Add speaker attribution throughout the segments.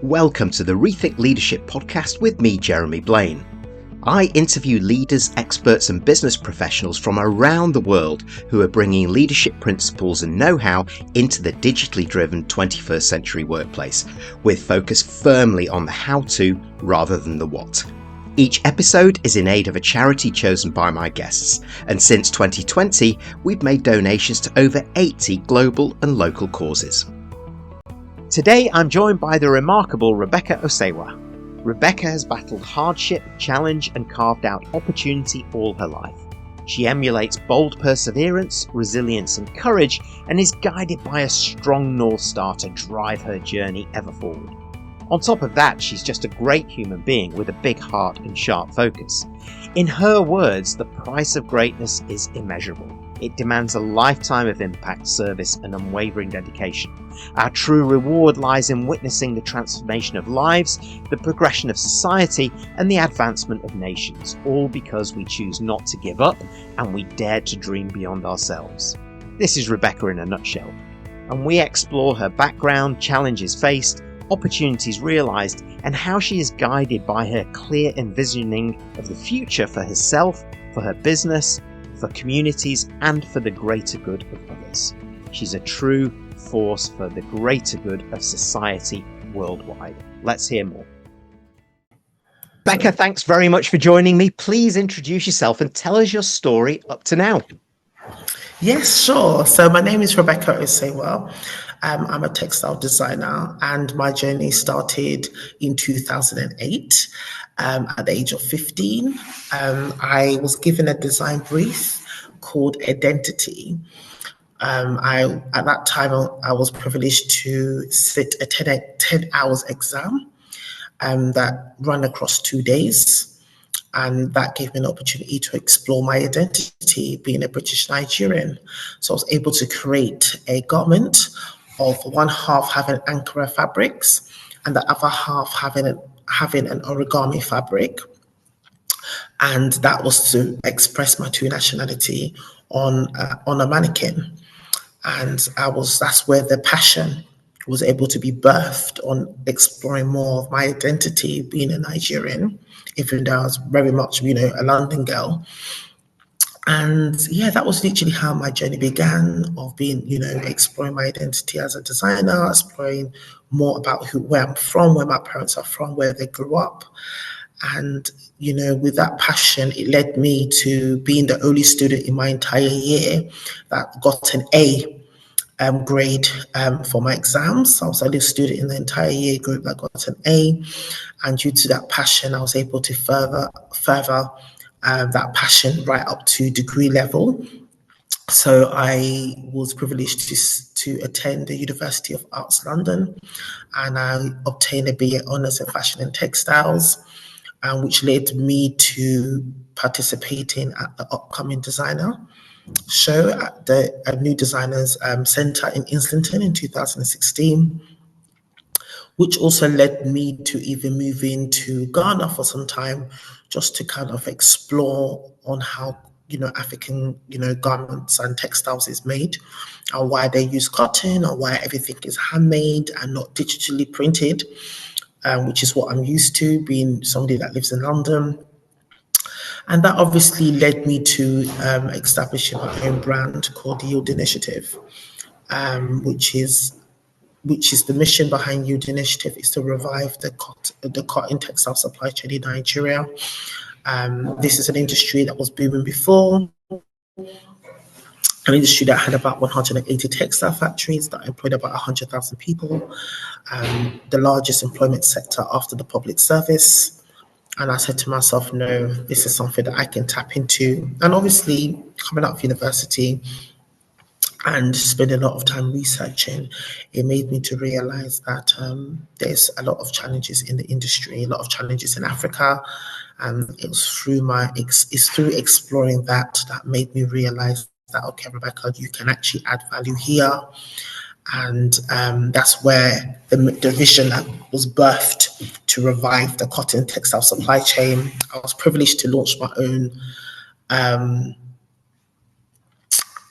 Speaker 1: Welcome to the Rethink Leadership Podcast with me, Jeremy Blain. I interview leaders, experts and business professionals from around the world who are bringing leadership principles and know-how into the digitally driven 21st century workplace, with focus firmly on the how-to rather than the what. Each episode is in aid of a charity chosen by my guests, and since 2020, we've made donations to over 80 global and local causes. Today, I'm joined by the remarkable Rebecca Osewa. Rebecca has battled hardship, challenge, and carved out opportunity all her life. She emulates bold perseverance, resilience, and courage, and is guided by a strong North Star to drive her journey ever forward. On top of that, she's just a great human being with a big heart and sharp focus. In her words, the price of greatness is immeasurable. It demands a lifetime of impact, service, and unwavering dedication. Our true reward lies in witnessing the transformation of lives, the progression of society, and the advancement of nations, all because we choose not to give up and we dare to dream beyond ourselves. This is Rebecca in a nutshell, and we explore her background, challenges faced, opportunities realised, and how she is guided by her clear envisioning of the future for herself, for her business, for communities, and for the greater good of others. She's a true force for the greater good of society worldwide. Let's hear more. Becca, thanks very much for joining me. Please introduce yourself and tell us your story up to now.
Speaker 2: Yes, sure. So my name is Rebecca Osewa. I'm a textile designer, and my journey started in 2008. At the age of 15, I was given a design brief called Identity. At that time, I was privileged to sit a 10 hours exam that ran across 2 days. And that gave me an opportunity to explore my identity, being a British Nigerian. So I was able to create a garment of one half having Ankara fabrics and the other half having an origami fabric. And that was to express my true nationality on a mannequin. And that's where the passion was able to be birthed on exploring more of my identity, being a Nigerian, even though I was very much, a London girl. And yeah, that was literally how my journey began, of being, exploring my identity as a designer, exploring more about where I'm from, where my parents are from, where they grew up. And, with that passion, it led me to being the only student in my entire year that got an A grade for my exams. I was the only student in the entire year group that got an A. And due to that passion, I was able to further that passion right up to degree level. So I was privileged to attend the University of Arts London, and I obtained a BA Honours in Fashion and Textiles, which led me to participating at the upcoming designer show at the New Designers Centre in Islington in 2016, which also led me to even move into Ghana for some time, just to kind of explore on how African garments and textiles is made, and why they use cotton, or why everything is handmade and not digitally printed, which is what I'm used to, being somebody that lives in London. And that obviously led me to establishing my own brand called Yield Initiative, which is the mission behind Yield Initiative, is to revive the cotton textile supply chain in Nigeria. This is an industry that was booming before, an industry that had about 180 textile factories that employed about 100,000 people, the largest employment sector after the public service. And I said to myself, no, this is something that I can tap into. And obviously, coming out of university and spending a lot of time researching, it made me to realize that there's a lot of challenges in the industry, a lot of challenges in Africa. And it's through exploring that made me realize that, okay, Rebecca, you can actually add value here. And that's where the vision that was birthed to revive the cotton textile supply chain. I was privileged to launch my own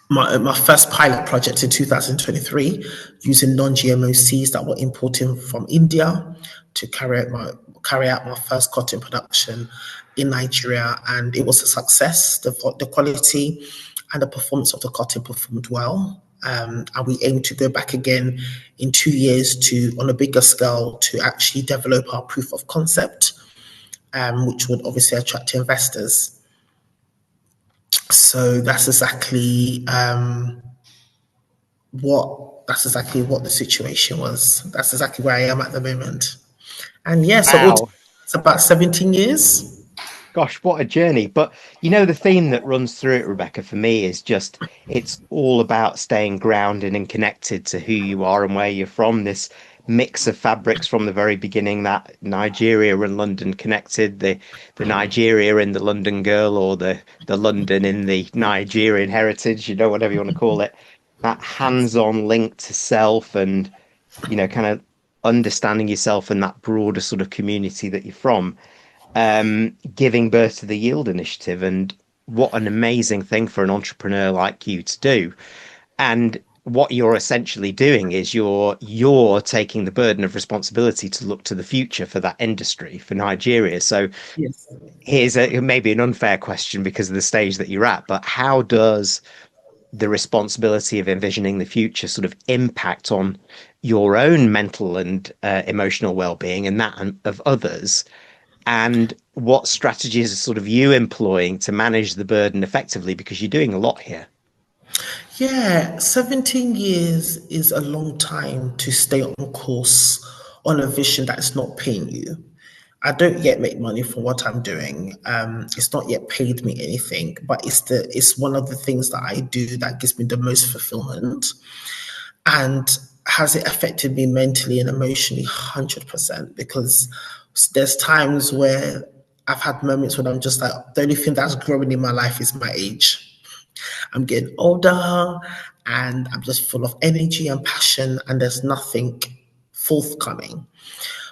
Speaker 2: my first pilot project in 2023 using non-GMO seeds that were imported from India to carry out my first cotton production in Nigeria, and it was a success. The quality and the performance of the cotton performed well. And we aim to go back again in 2 years to, on a bigger scale, to actually develop our proof of concept, which would obviously attract investors. So that's exactly what the situation was. That's exactly where I am at the moment. And yeah, so
Speaker 1: Wow.
Speaker 2: it's about 17 years.
Speaker 1: Gosh, what a journey. But the theme that runs through it, Rebecca, for me is just it's all about staying grounded and connected to who you are and where you're from. This mix of fabrics from the very beginning, that Nigeria and London connected, the Nigeria in the London girl, or the London in the Nigerian heritage, whatever you want to call it. That hands-on link to self and, kind of understanding yourself and that broader sort of community that you're from, giving birth to the Yield Initiative. And what an amazing thing for an entrepreneur like you to do. And what you're essentially doing is you're taking the burden of responsibility to look to the future for that industry, for Nigeria. So
Speaker 2: Yes.
Speaker 1: here's maybe an unfair question because of the stage that you're at, but how does the responsibility of envisioning the future sort of impact on your own mental and emotional well-being and that of others? And what strategies are sort of you employing to manage the burden effectively? Because you're doing a lot here.
Speaker 2: Yeah, 17 years is a long time to stay on course on a vision that is not paying you. I don't yet make money from what I'm doing. It's not yet paid me anything, but it's one of the things that I do that gives me the most fulfillment. And has it affected me mentally and emotionally? 100%, because there's times where I've had moments when I'm just like, the only thing that's growing in my life is my age. I'm getting older and I'm just full of energy and passion, and there's nothing forthcoming.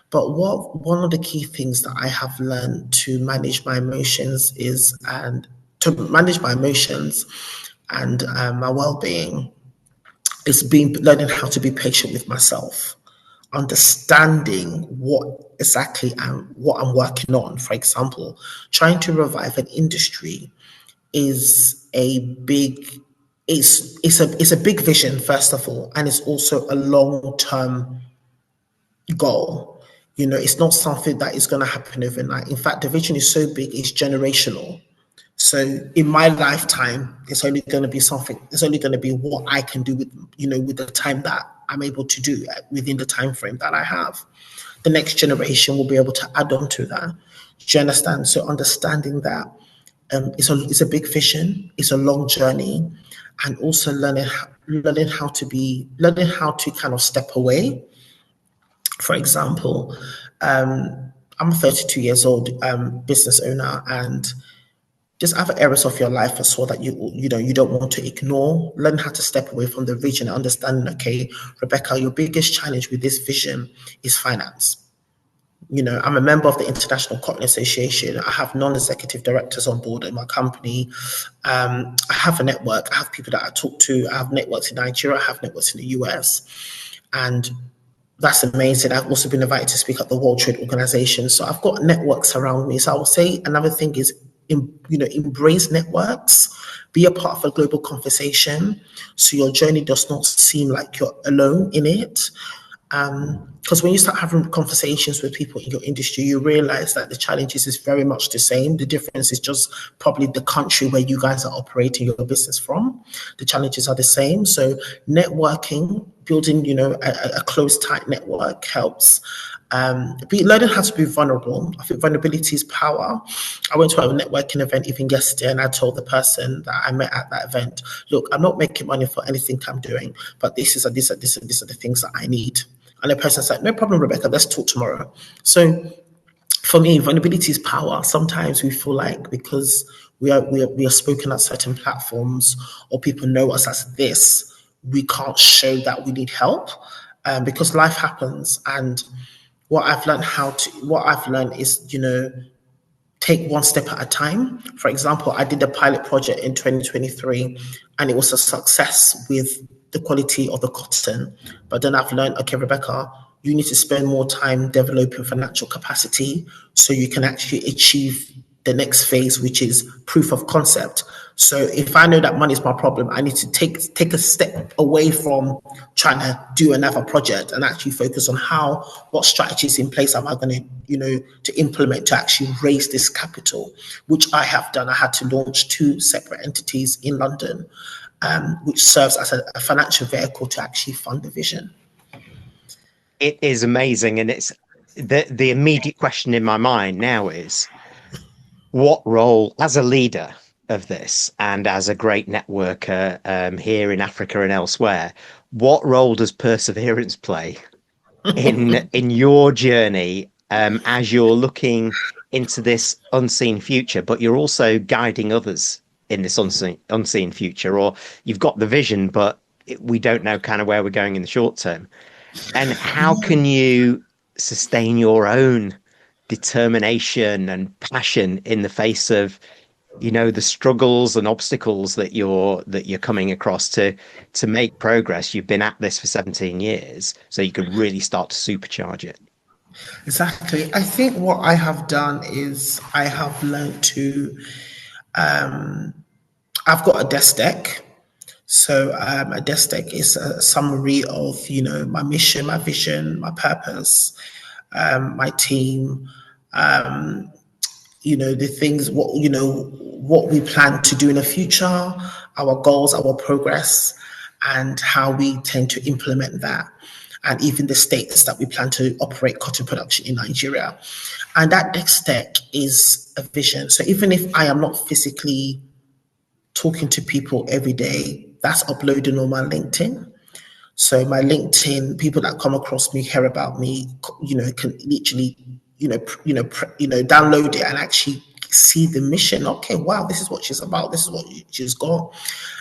Speaker 2: But one of the key things that I have learned to manage my emotions and my well-being is learning how to be patient with myself, understanding what I'm working on. For example, trying to revive an industry is a big it's a big vision, first of all, and it's also a long-term goal. It's not something that is going to happen overnight. In fact, the vision is so big, it's generational. So in my lifetime, it's only going to be what I can do with the time that I'm able to do within the time frame that I have. The next generation will be able to add on to that. Do you understand? So understanding that it's a big vision, it's a long journey, and also learning how to kind of step away. For example, I'm a 32 years old business owner, and just other areas of your life as well that you don't want to ignore. Learn how to step away from the vision and understanding, okay, Rebecca, your biggest challenge with this vision is finance. I'm a member of the International Cotton Association. I have non-executive directors on board in my company. I have a network. I have people that I talk to. I have networks in Nigeria. I have networks in the US. And that's amazing. I've also been invited to speak at the World Trade Organization. So I've got networks around me. So I would say another thing is, embrace networks, be a part of a global conversation, so your journey does not seem like you're alone in it. Because when you start having conversations with people in your industry, you realize that the challenges is very much the same. The difference is just probably the country where you guys are operating your business from. The challenges are the same. So networking, building, a close, tight network helps. Learning how to be vulnerable. I think vulnerability is power. I went to a networking event even yesterday, and I told the person that I met at that event, look, I'm not making money for anything I'm doing, but these are the things that I need. And the person said, no problem, Rebecca, let's talk tomorrow. So for me, vulnerability is power. Sometimes we feel like because we are spoken at certain platforms, or people know us as this, we can't show that we need help, because life happens. And what I've learned is, take one step at a time. For example, I did a pilot project in 2023 and it was a success with the quality of the cotton. But then I've learned, okay, Rebecca, you need to spend more time developing financial capacity so you can actually achieve the next phase, which is proof of concept. So if I know that money is my problem, I need to take a step away from trying to do another project and actually focus on what strategies in place am I going to, to implement to actually raise this capital, which I have done. I had to launch 2 separate entities in London, which serves as a financial vehicle to actually fund the vision.
Speaker 1: It is amazing. And it's the immediate question in my mind now is, what role as a leader of this and as a great networker here in Africa and elsewhere, what role does perseverance play in your journey as you're looking into this unseen future, but you're also guiding others in this unseen future? Or you've got the vision, but we don't know kind of where we're going in the short term. And how can you sustain your own determination and passion in the face of, the struggles and obstacles that you're coming across to make progress? You've been at this for 17 years, so you can really start to supercharge it.
Speaker 2: Exactly. I think what I have done is I have learned to, I've got a desk deck. So a desk deck is a summary of, my mission, my vision, my purpose, my team, the things, what we plan to do in the future, our goals, our progress, and how we tend to implement that, and even the states that we plan to operate cotton production in Nigeria. And that desk deck is a vision. So even if I am not physically talking to people every day, that's uploading on my LinkedIn. So my LinkedIn, people that come across me, hear about me, can literally, download it and actually see the mission. Okay, wow, this is what she's about. This is what she's got.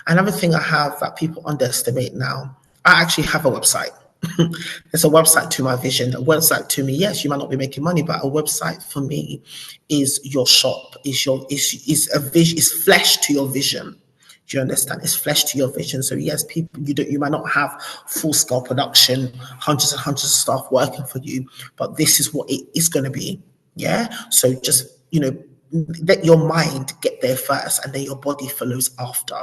Speaker 2: Another thing I have that people underestimate now, I actually have a website. There's a website to my vision. A website to me, yes, you might not be making money, but a website for me is your shop, is a vision, is flesh to your vision. Do you understand? It's flesh to your vision. So yes, people, you might not have full scale production, hundreds and hundreds of staff working for you, but this is what it is going to be. Yeah. So just, let your mind get there first, and then your body follows after.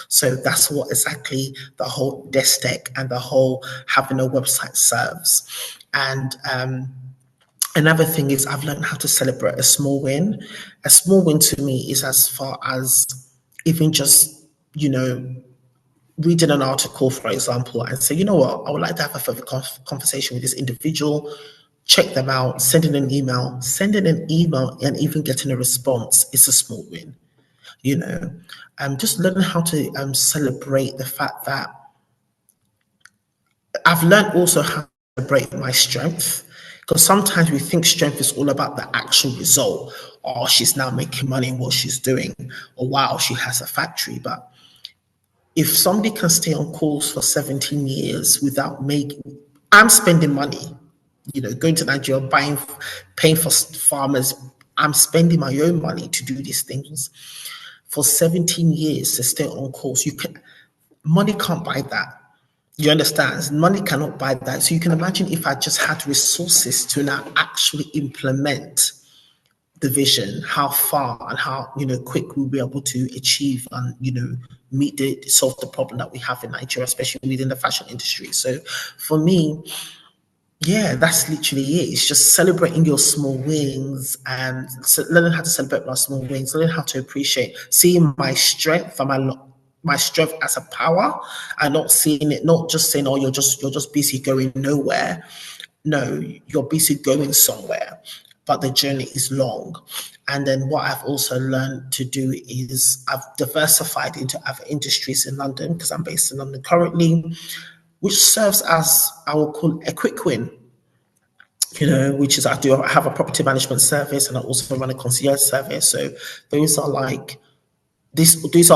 Speaker 2: So that's what exactly the whole desk deck and the whole having a website serves. And another thing is I've learned how to celebrate a small win. A small win to me is as far as even just, reading an article, for example, and say, you know what, I would like to have a further conversation with this individual, check them out, sending an email, and even getting a response is a small win. Just learning how to celebrate the fact that I've learned also how to celebrate my strength, because sometimes we think strength is all about the actual result. Oh, she's now making money in what she's doing, or wow, she has a factory. But if somebody can stay on course for 17 years without I'm spending money, going to Nigeria, paying for farmers, I'm spending my own money to do these things. For 17 years to stay on course, money can't buy that. You understand? Money cannot buy that. So you can imagine if I just had resources to now actually implement the vision, how far and how quick we'll be able to achieve and solve the problem that we have in Nigeria, especially within the fashion industry. So for me, yeah, that's literally it. It's just celebrating your small wins and learning how to celebrate my small wins, learning how to appreciate, seeing my strength and my strength as a power, and not seeing it, not just saying, oh, you're just busy going nowhere. No, you're busy going somewhere, but the journey is long. And then what I've also learned to do is I've diversified into other industries in London, because I'm based in London currently, which serves as, I will call, a quick win, which is I have a property management service, and I also run a concierge service. So those are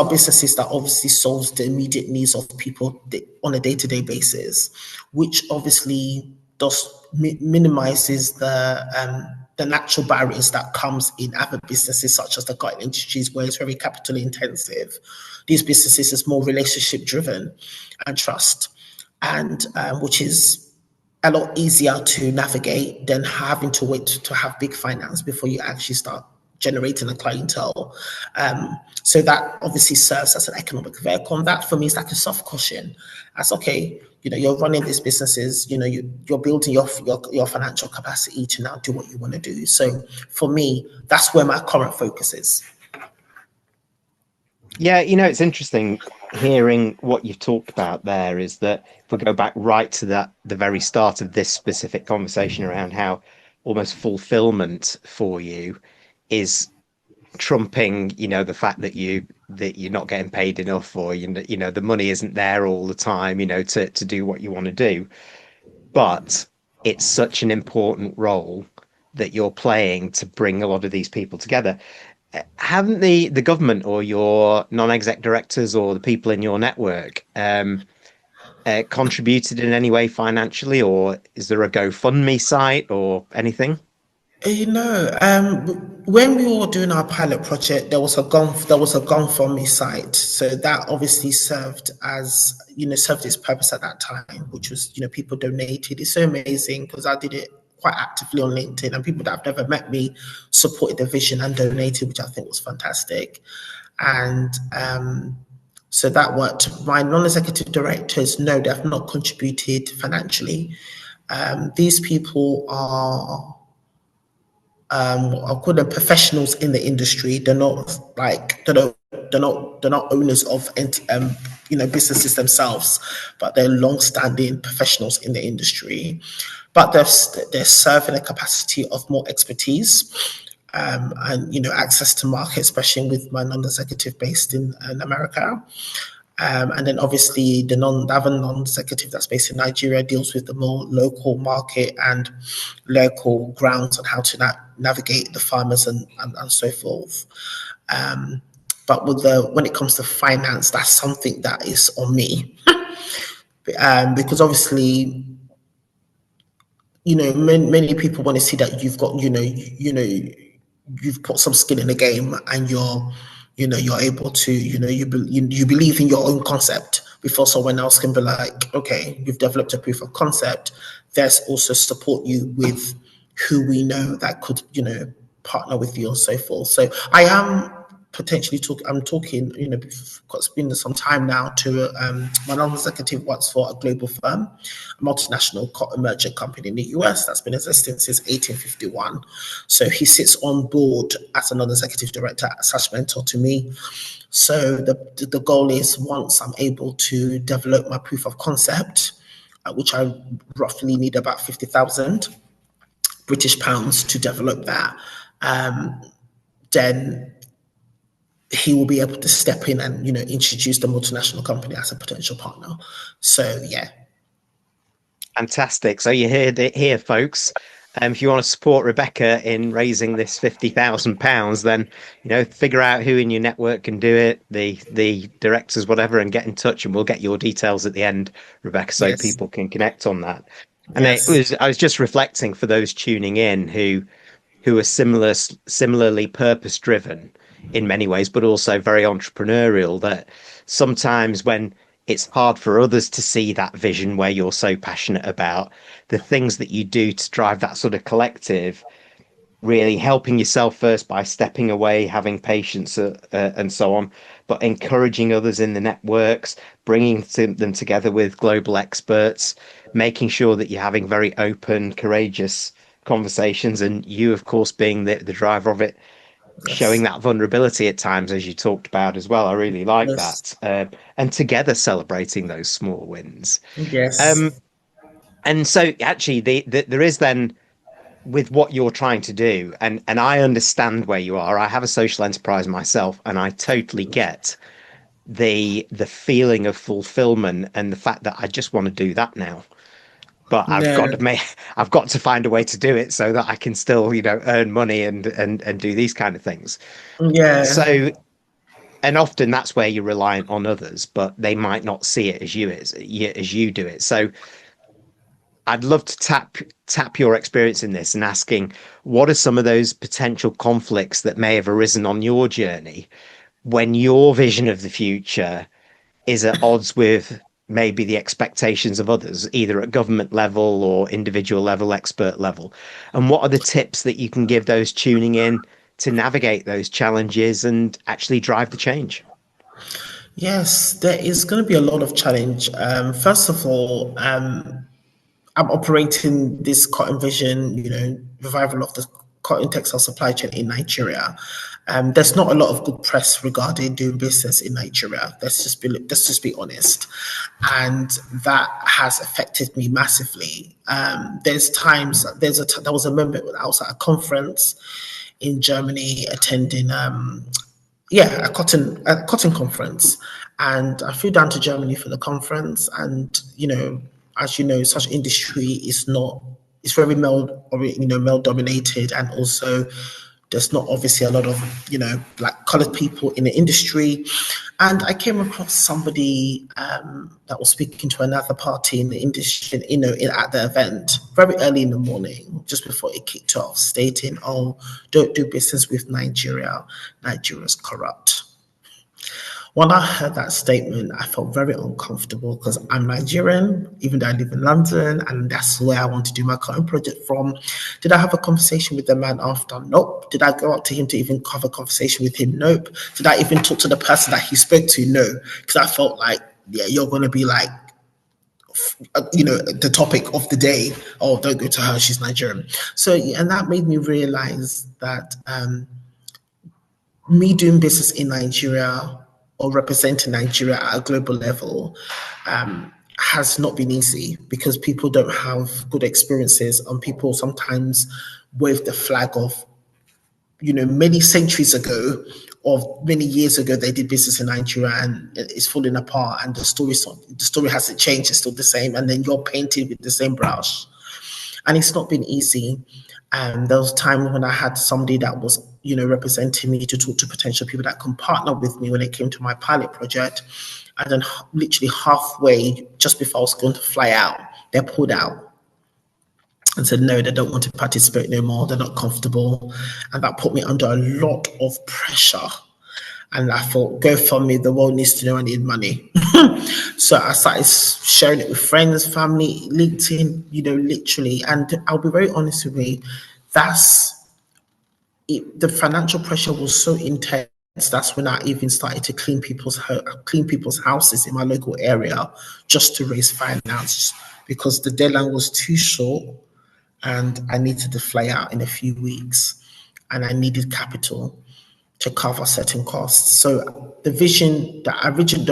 Speaker 2: businesses that obviously solves the immediate needs of people on a day-to-day basis, which obviously minimizes the natural barriers that comes in other businesses such as the cotton industries, where it's very capital intensive. These businesses is more relationship driven and trust, and which is a lot easier to navigate than having to wait to have big finance before you actually start generating a clientele. So that obviously serves as an economic vehicle. And that for me is like a soft cushion. As okay, you're running these businesses, you're building your financial capacity to now do what you want to do. So for me, that's where my current focus is.
Speaker 1: Yeah, it's interesting hearing what you've talked about there is that if we go back right to the very start of this specific conversation around how almost fulfillment for you is trumping, the fact that you're not getting paid enough, or the money isn't there all the time, to do what you want to do. But it's such an important role that you're playing to bring a lot of these people together. Haven't the government or your non-exec directors or the people in your network contributed in any way financially, or is there a GoFundMe site or anything?
Speaker 2: When we were doing our pilot project, there was a GoFundMe site, so that obviously served its purpose at that time, which was people donated. It's so amazing because I did it quite actively on LinkedIn, and people that have never met me supported the vision and donated, which I think was fantastic. And so that worked. My non-executive directors, no, they have not contributed financially. These people are I'll call them professionals in the industry. They're not owners of businesses themselves, but they're long-standing professionals in the industry. But they're serving a capacity of more expertise and access to market, especially with my non-executive based in America. And then obviously the other non-executive that's based in Nigeria deals with the more local market and local grounds on how to navigate the farmers and so forth. But when it comes to finance, that's something that is on me. Because obviously, many people want to see that you've got, you've put some skin in the game and you're able to, you believe in your own concept before someone else can be like, okay, you've developed a proof of concept. There's also support you with who we know that could, partner with you and so forth. So I am potentially talking, it's been some time now to my non-executive works for a global firm, a multinational cotton merchant company in the US that's been existing since 1851. So he sits on board as a non-executive director, slash mentor to me. So the goal is, once I'm able to develop my proof of concept, which I roughly need about 50,000 British pounds to develop that, then he will be able to step in and introduce the multinational company as a potential partner. So yeah.
Speaker 1: Fantastic. So you heard it here, folks. If you want to support Rebecca in raising this £50,000, then figure out who in your network can do it, the directors, whatever, and get in touch, and we'll get your details at the end, Rebecca, so
Speaker 2: Yes.
Speaker 1: people can connect on that. And
Speaker 2: Yes.
Speaker 1: I was just reflecting for those tuning in who are similarly purpose driven in many ways, but also very entrepreneurial, that sometimes when it's hard for others to see that vision where you're so passionate about the things that you do to drive that sort of collective, really helping yourself first by stepping away, having patience, and so on, but encouraging others in the networks, bringing them together with global experts, making sure that you're having very open, courageous conversations, and you, of course, being the driver of it, showing
Speaker 2: Yes.
Speaker 1: that vulnerability at times, as you talked about as well. I really like
Speaker 2: Yes.
Speaker 1: that. And together celebrating those small wins.
Speaker 2: Yes.
Speaker 1: Um, and so actually there is then, with what you're trying to do, and I understand where you are. I have a social enterprise myself, and I totally get the feeling of fulfillment and the fact that I just want to do that now. But
Speaker 2: No.
Speaker 1: I've got to find a way to do it so that I can still, earn money and do these kind of things.
Speaker 2: Yeah.
Speaker 1: So, and often that's where you're reliant on others, but they might not see it as you do it. So I'd love to tap your experience in this and asking, what are some of those potential conflicts that may have arisen on your journey when your vision of the future is at odds with maybe the expectations of others, either at government level or individual level, expert level? And what are the tips that you can give those tuning in to navigate those challenges and actually drive the change?
Speaker 2: Yes, there is going to be a lot of challenge. First of all, I'm operating this cotton vision, revival of the cotton textile supply chain in Nigeria. There's not a lot of good press regarding doing business in Nigeria. Let's just be honest, and that has affected me massively. There's times there was a moment when I was at a conference in Germany attending a cotton conference, and I flew down to Germany for the conference. And as you know, such industry is not, it's very male dominated, and also there's not obviously a lot of black colored people in the industry. And I came across somebody that was speaking to another party in the industry, at the event very early in the morning, just before it kicked off, stating, "Oh, don't do business with Nigeria. Nigeria's corrupt." When I heard that statement, I felt very uncomfortable because I'm Nigerian, even though I live in London, and that's where I want to do my cotton project from. Did I have a conversation with the man after? Nope. Did I go up to him to even have a conversation with him? Nope. Did I even talk to the person that he spoke to? No. Because I felt like, yeah, you're going to be like, the topic of the day. Oh, don't go to her, she's Nigerian. So, and that made me realize that me doing business in Nigeria or representing Nigeria at a global level has not been easy, because people don't have good experiences, and people sometimes wave the flag of, many centuries ago or many years ago they did business in Nigeria and it's falling apart, and the story hasn't changed, it's still the same, and then you're painted with the same brush. And it's not been easy. And there was time when I had somebody that was, representing me to talk to potential people that can partner with me when it came to my pilot project. And then literally halfway, just before I was going to fly out, they pulled out and said, no, they don't want to participate no more. They're not comfortable. And that put me under a lot of pressure. And I thought, go for me, the world needs to know I need money. So I started sharing it with friends, family, LinkedIn, literally. And I'll be very honest with you, the financial pressure was so intense. That's when I even started to clean people's houses in my local area just to raise finance, because the deadline was too short and I needed to fly out in a few weeks and I needed capital to cover certain costs. So the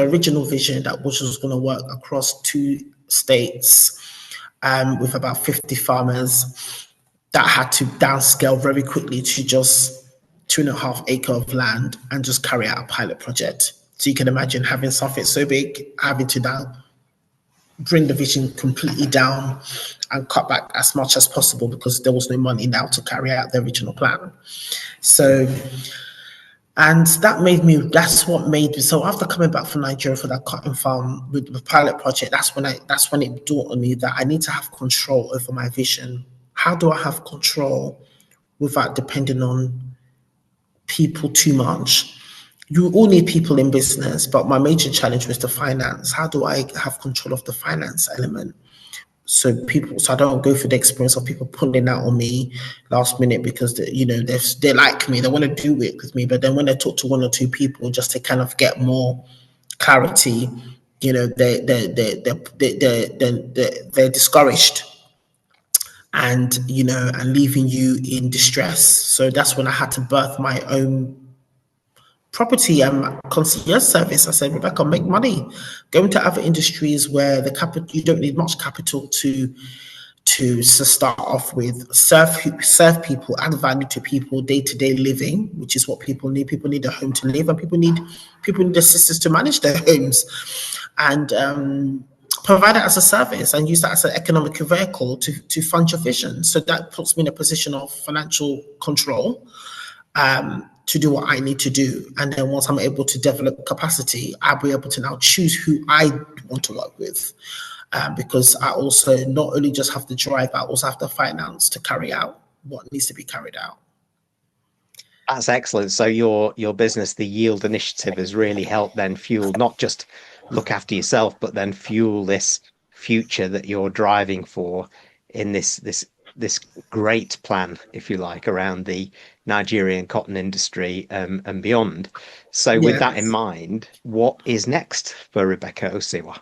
Speaker 2: original vision that was going to work across 2 states with about 50 farmers, that had to downscale very quickly to just 2.5 acres of land and just carry out a pilot project. So you can imagine having something so big, having to now bring the vision completely down and cut back as much as possible because there was no money now to carry out the original plan. So, and that's what made me, so after coming back from Nigeria for that cotton farm with the pilot project, that's when it dawned on me that I need to have control over my vision. How do I have control without depending on people too much? You all need people in business, but my major challenge was the finance. How do I have control of the finance element? So I don't go through the experience of people pulling out on me last minute because they like me, they want to do it with me, but then when they talk to 1 or 2 people just to kind of get more clarity, they're discouraged and leaving you in distress. So that's when I had to birth my own property and concierge service. I said, Rebecca, make money. Go into other industries where the capital, you don't need much capital to start off with. Serve people, add value to people, day-to-day living, which is what people need. People need a home to live, and people need assistance to manage their homes, and provide it as a service and use that as an economic vehicle to fund your vision. So that puts me in a position of financial control to do what I need to do. And then once I'm able to develop capacity, I'll be able to now choose who I want to work with. because I also not only just have the drive, I also have the finance to carry out what needs to be carried out.
Speaker 1: That's excellent. So your business, the Yield Initiative, has really helped then fuel, not just look after yourself, but then fuel this future that you're driving for in this great plan, if you like, around the Nigerian cotton industry and beyond. So with that in
Speaker 2: Yes.
Speaker 1: mind, what is next for Rebecca Osewa?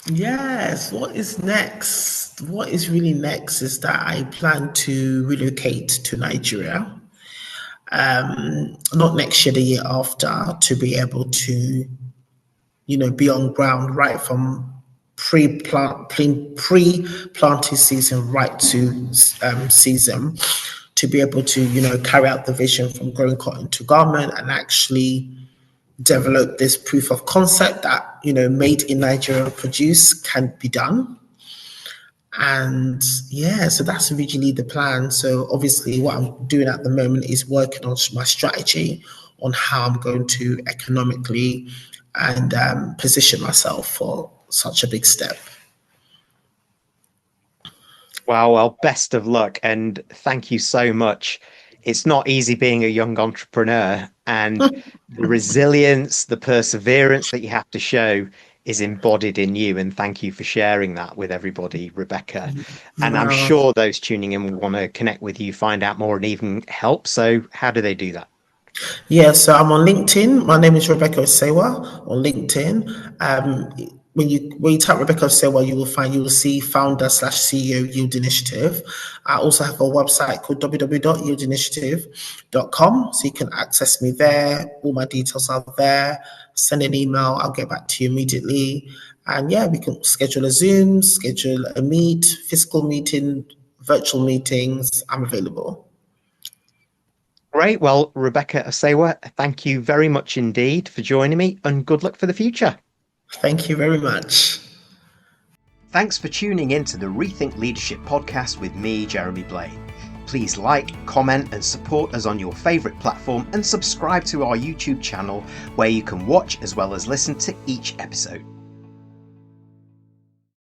Speaker 2: Yes, what is next? What is really next is that I plan to relocate to Nigeria. Not next year, the year after, to be able to, be on ground right from pre-planting season right to season, to be able to, carry out the vision from growing cotton to garment and actually develop this proof of concept that, made in Nigeria produce can be done. And yeah, so that's originally the plan. So obviously what I'm doing at the moment is working on my strategy on how I'm going to economically and position myself for such a big step.
Speaker 1: Wow, well, best of luck and thank you so much. It's not easy being a young entrepreneur, and the resilience, the perseverance that you have to show is embodied in you. And thank you for sharing that with everybody, Rebecca. And I'm
Speaker 2: Wow.
Speaker 1: sure those tuning in will want to connect with you, find out more, and even help. So, how do they do that?
Speaker 2: Yeah, so I'm on LinkedIn. My name is Rebecca Osewa on LinkedIn. When you type Rebecca Osewa, you will see founder / CEO Yield Initiative. I also have a website called www.yieldinitiative.com, so you can access me there. All my details are there. Send an email, I'll get back to you immediately. And yeah, we can schedule a Zoom, schedule a meet, physical meeting, virtual meetings. I'm available.
Speaker 1: Great. Well, Rebecca Osewa, thank you very much indeed for joining me, and good luck for the future.
Speaker 2: Thank you very much.
Speaker 1: Thanks for tuning in to the Rethink Leadership Podcast with me, Jeremy Blain. Please like, comment, and support us on your favourite platform, and subscribe to our YouTube channel where you can watch as well as listen to each episode.